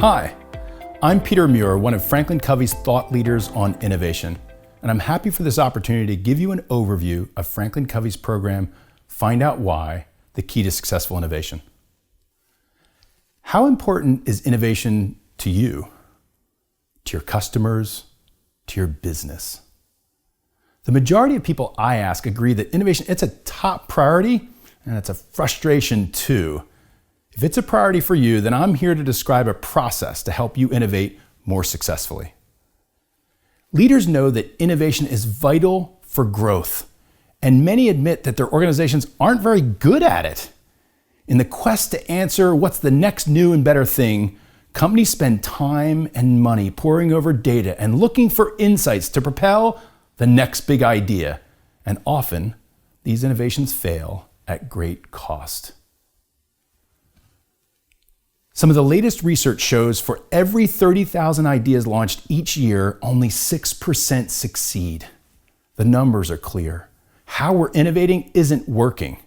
Hi, I'm Peter Muir, one of FranklinCovey's thought leaders on innovation, and I'm happy for this opportunity to give you an overview of FranklinCovey's program, Find Out Why, the Key to Successful Innovation. How important is innovation to you, to your customers, to your business? The majority of people I ask agree that innovation, it's a top priority, and it's a frustration too. If it's a priority for you, then I'm here to describe a process to help you innovate more successfully. Leaders know that innovation is vital for growth, and many admit that their organizations aren't very good at it. In the quest to answer what's the next new and better thing, companies spend time and money poring over data and looking for insights to propel the next big idea. And often, these innovations fail at great cost. Some of the latest research shows for every 30,000 ideas launched each year, only 6% succeed. The numbers are clear. How we're innovating isn't working.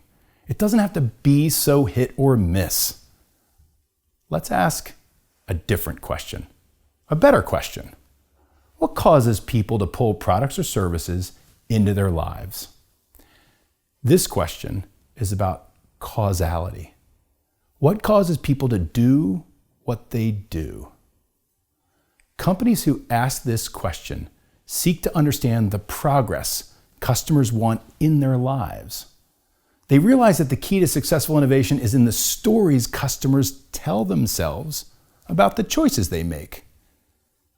It doesn't have to be so hit or miss. Let's ask a different question, a better question. What causes people to pull products or services into their lives? This question is about causality. What causes people to do what they do? Companies who ask this question seek to understand the progress customers want in their lives. They realize that the key to successful innovation is in the stories customers tell themselves about the choices they make.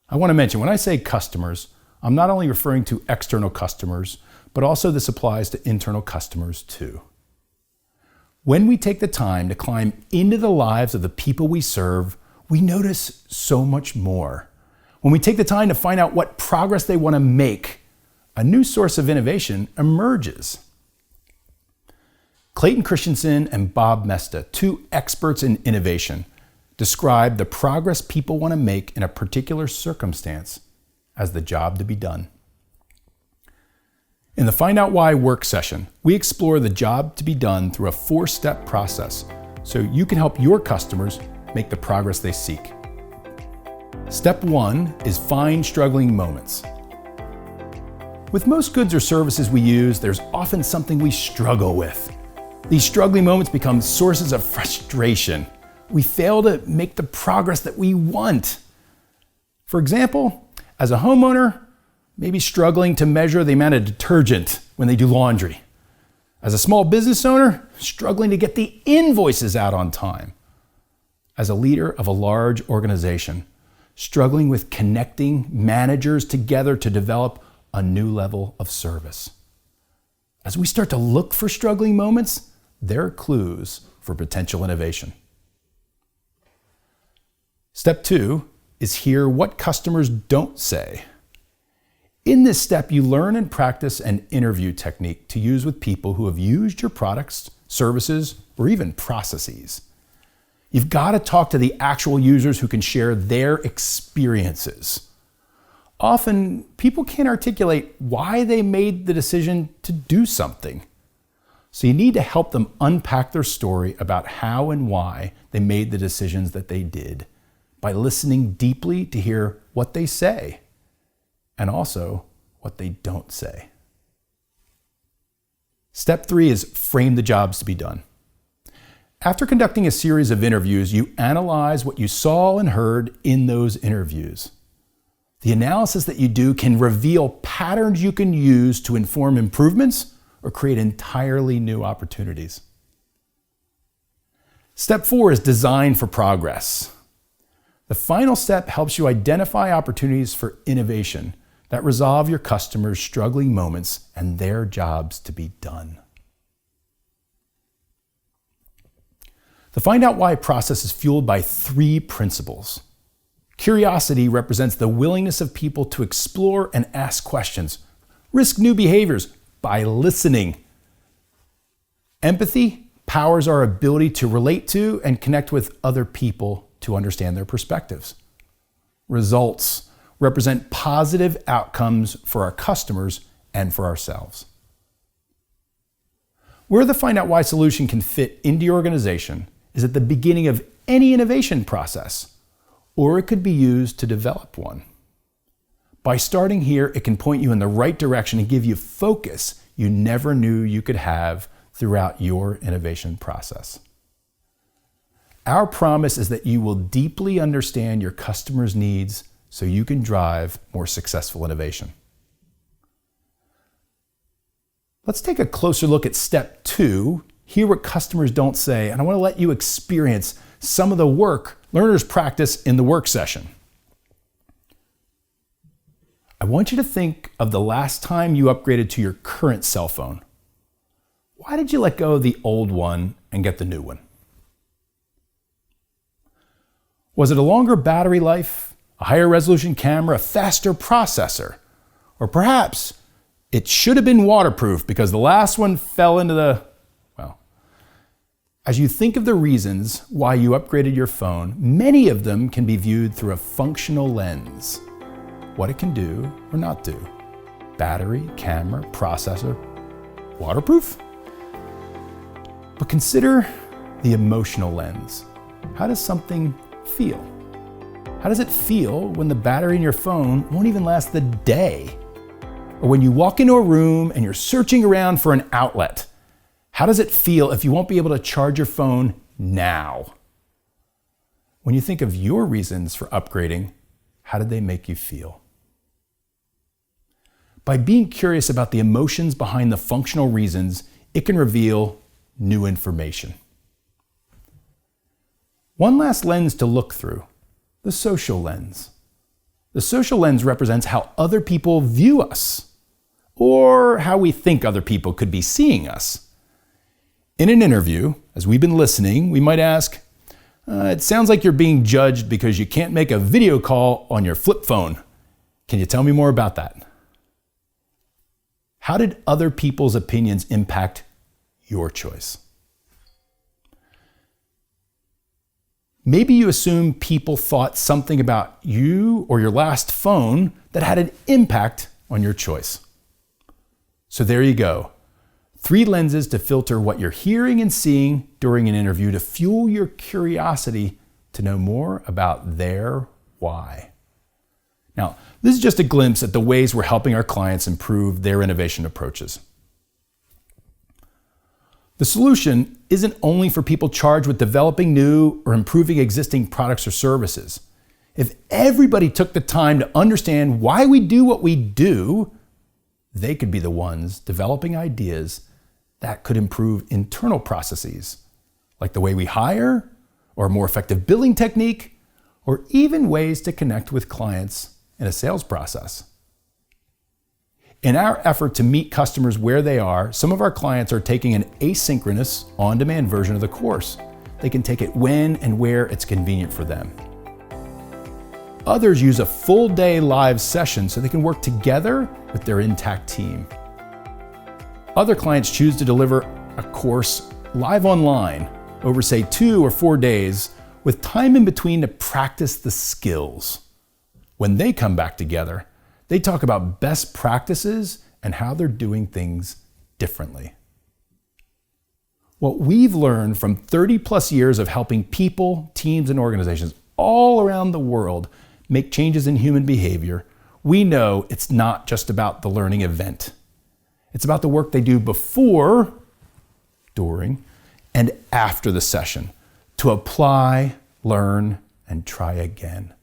I want to mention, when I say customers, I'm not only referring to external customers, but also this applies to internal customers too. When we take the time to climb into the lives of the people we serve, we notice so much more. When we take the time to find out what progress they want to make, a new source of innovation emerges. Clayton Christensen and Bob Mesta, two experts in innovation, describe the progress people want to make in a particular circumstance as the job to be done. In the Find Out Why work session, we explore the job to be done through a 4-step process so you can help your customers make the progress they seek. Step 1 is find struggling moments. With most goods or services we use, there's often something we struggle with. These struggling moments become sources of frustration. We fail to make the progress that we want. For example, as a homeowner, maybe struggling to measure the amount of detergent when they do laundry. As a small business owner, struggling to get the invoices out on time. As a leader of a large organization, struggling with connecting managers together to develop a new level of service. As we start to look for struggling moments, they're clues for potential innovation. Step 2 is hear what customers don't say. In this step, you learn and practice an interview technique to use with people who have used your products, services, or even processes. You've got to talk to the actual users who can share their experiences. Often, people can't articulate why they made the decision to do something. So you need to help them unpack their story about how and why they made the decisions that they did by listening deeply to hear what they say. And also what they don't say. Step 3 is frame the jobs to be done. After conducting a series of interviews, you analyze what you saw and heard in those interviews. The analysis that you do can reveal patterns you can use to inform improvements or create entirely new opportunities. Step 4 is design for progress. The final step helps you identify opportunities for innovation that resolve your customers' struggling moments and their jobs to be done. The Find Out Why process is fueled by 3 principles. Curiosity represents the willingness of people to explore and ask questions, risk new behaviors by listening. Empathy powers our ability to relate to and connect with other people to understand their perspectives. Results represent positive outcomes for our customers and for ourselves. Where the Find Out Why solution can fit into your organization is at the beginning of any innovation process or it could be used to develop one. By starting here, it can point you in the right direction and give you focus you never knew you could have throughout your innovation process. Our promise is that you will deeply understand your customers' needs so you can drive more successful innovation. Let's take a closer look at step 2, hear what customers don't say, and I want to let you experience some of the work learners practice in the work session. I want you to think of the last time you upgraded to your current cell phone. Why did you let go of the old one and get the new one? Was it a longer battery life, a higher resolution camera, a faster processor? Or perhaps it should have been waterproof because the last one fell into the, well. As you think of the reasons why you upgraded your phone, many of them can be viewed through a functional lens. What it can do or not do. Battery, camera, processor, waterproof? But consider the emotional lens. How does something feel? How does it feel when the battery in your phone won't even last the day? Or when you walk into a room and you're searching around for an outlet, how does it feel if you won't be able to charge your phone now? When you think of your reasons for upgrading, how did they make you feel? By being curious about the emotions behind the functional reasons, it can reveal new information. One last lens to look through, the social lens. The social lens represents how other people view us, or how we think other people could be seeing us. In an interview, as we've been listening, we might ask, it sounds like you're being judged because you can't make a video call on your flip phone. Can you tell me more about that? How did other people's opinions impact your choice? Maybe you assume people thought something about you or your last phone that had an impact on your choice. So there you go. 3 lenses to filter what you're hearing and seeing during an interview to fuel your curiosity to know more about their why. Now, this is just a glimpse at the ways we're helping our clients improve their innovation approaches. The solution isn't only for people charged with developing new or improving existing products or services. If everybody took the time to understand why we do what we do, they could be the ones developing ideas that could improve internal processes, like the way we hire, or a more effective billing technique, or even ways to connect with clients in a sales process. In our effort to meet customers where they are, some of our clients are taking an asynchronous, on-demand version of the course. They can take it when and where it's convenient for them. Others use a full-day live session so they can work together with their intact team. Other clients choose to deliver a course live online over, say, 2 or 4 days with time in between to practice the skills. When they come back together, they talk about best practices and how they're doing things differently. What we've learned from 30 plus years of helping people, teams, and organizations all around the world make changes in human behavior, we know it's not just about the learning event. It's about the work they do before, during, and after the session to apply, learn, and try again.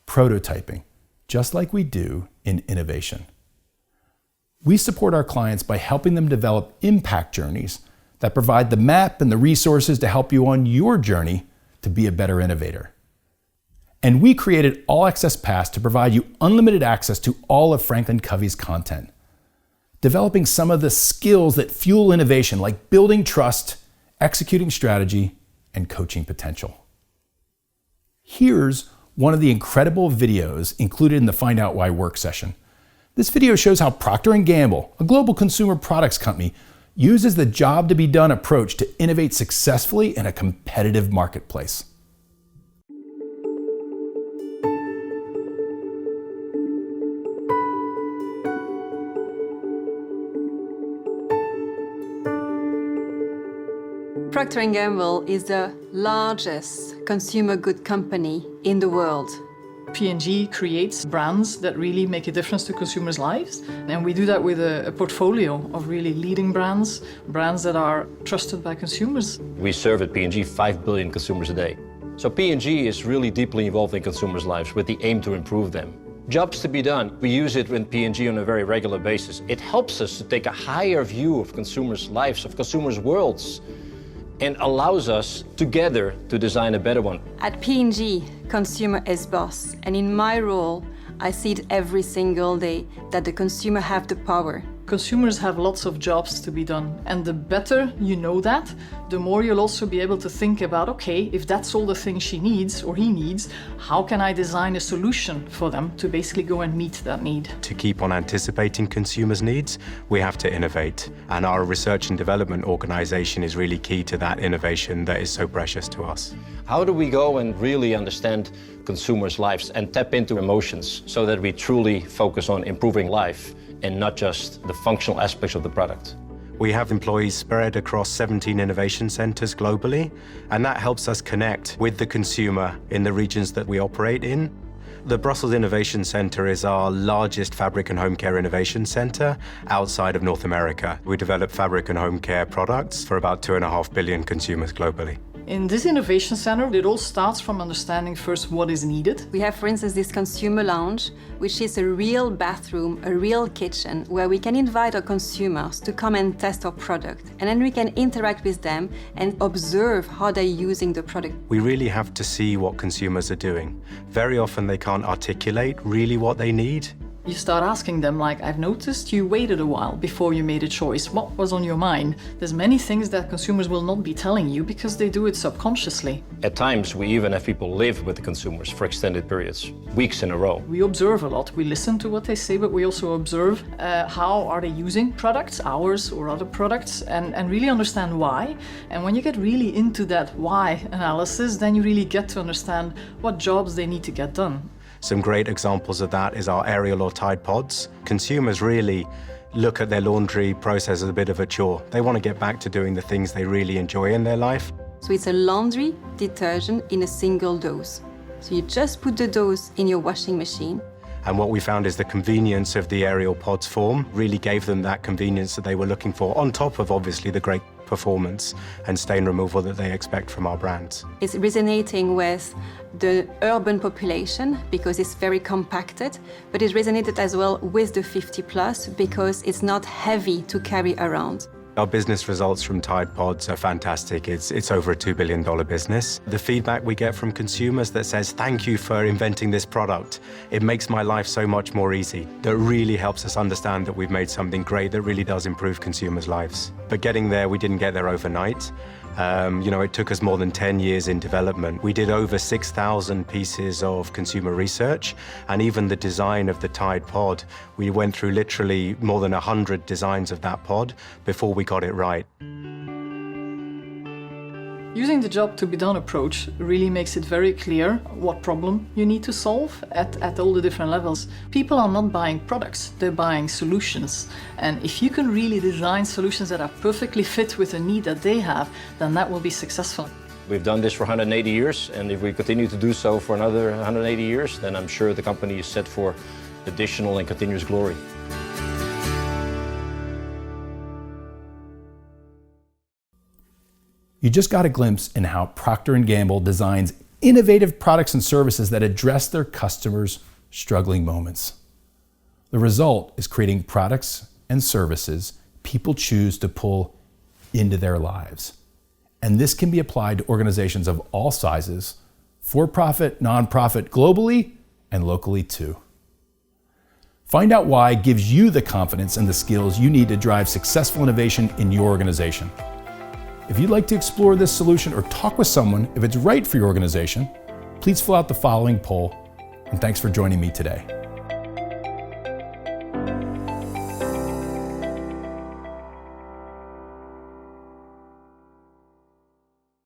Prototyping, just like we do in innovation. We support our clients by helping them develop impact journeys that provide the map and the resources to help you on your journey to be a better innovator. And we created All Access Pass to provide you unlimited access to all of FranklinCovey's content, developing some of the skills that fuel innovation, like building trust, executing strategy, and coaching potential. Here's one of the incredible videos included in the Find Out Why work session. This video shows how Procter & Gamble, a global consumer products company, uses the job to be done approach to innovate successfully in a competitive marketplace. Procter & Gamble is the largest consumer good company in the world. P&G creates brands that really make a difference to consumers' lives. And we do that with a portfolio of really leading brands, brands that are trusted by consumers. We serve at P&G 5 billion consumers a day. So P&G is really deeply involved in consumers' lives with the aim to improve them. Jobs to be done. We use it with P&G on a very regular basis. It helps us to take a higher view of consumers' lives, of consumers' worlds, and allows us together to design a better one. At P&G, consumer is boss, and in my role, I see it every single day that the consumer have the power. Consumers have lots of jobs to be done, and the better you know that, the more you'll also be able to think about, okay, if that's all the things she needs or he needs, how can I design a solution for them to basically go and meet that need? To keep on anticipating consumers' needs, we have to innovate, and our research and development organization is really key to that innovation that is so precious to us. How do we go and really understand consumers' lives and tap into emotions so that we truly focus on improving life and not just the functional aspects of the product? We have employees spread across 17 innovation centers globally, and that helps us connect with the consumer in the regions that we operate in. The Brussels Innovation Center is our largest fabric and home care innovation center outside of North America. We develop fabric and home care products for about 2.5 billion consumers globally. In this innovation center, it all starts from understanding first what is needed. We have, for instance, this consumer lounge, which is a real bathroom, a real kitchen, where we can invite our consumers to come and test our product. And then we can interact with them and observe how they're using the product. We really have to see what consumers are doing. Very often they can't articulate really what they need. You start asking them, like, I've noticed you waited a while before you made a choice. What was on your mind? There's many things that consumers will not be telling you because they do it subconsciously. At times, we even have people live with the consumers for extended periods, weeks in a row. We observe a lot. We listen to what they say, but we also observe how are they using products, ours or other products, and really understand why. And when you get really into that why analysis, then you really get to understand what jobs they need to get done. Some great examples of that is our Ariel or Tide pods. Consumers really look at their laundry process as a bit of a chore. They want to get back to doing the things they really enjoy in their life. So it's a laundry detergent in a single dose. So you just put the dose in your washing machine. And what we found is the convenience of the Ariel pods form really gave them that convenience that they were looking for, on top of obviously the great performance and stain removal that they expect from our brands. It's resonating with the urban population because it's very compacted, but it resonated as well with the 50 plus because it's not heavy to carry around. Our business results from Tide Pods are fantastic. It's over a $2 billion business. The feedback we get from consumers that says, thank you for inventing this product. It makes my life so much more easy. That really helps us understand that we've made something great that really does improve consumers' lives. But getting there, we didn't get there overnight. It took us more than 10 years in development. We did over 6,000 pieces of consumer research, and even the design of the Tide pod, we went through literally more than 100 designs of that pod before we got it right. Using the job to be done approach really makes it very clear what problem you need to solve at all the different levels. People are not buying products, they're buying solutions. And if you can really design solutions that are perfectly fit with the need that they have, then that will be successful. We've done this for 180 years, and if we continue to do so for another 180 years, then I'm sure the company is set for additional and continuous glory. You just got a glimpse in how Procter & Gamble designs innovative products and services that address their customers' struggling moments. The result is creating products and services people choose to pull into their lives. And this can be applied to organizations of all sizes, for-profit, nonprofit, globally, and locally too. Find out why gives you the confidence and the skills you need to drive successful innovation in your organization. If you'd like to explore this solution or talk with someone if it's right for your organization, please fill out the following poll. And thanks for joining me today.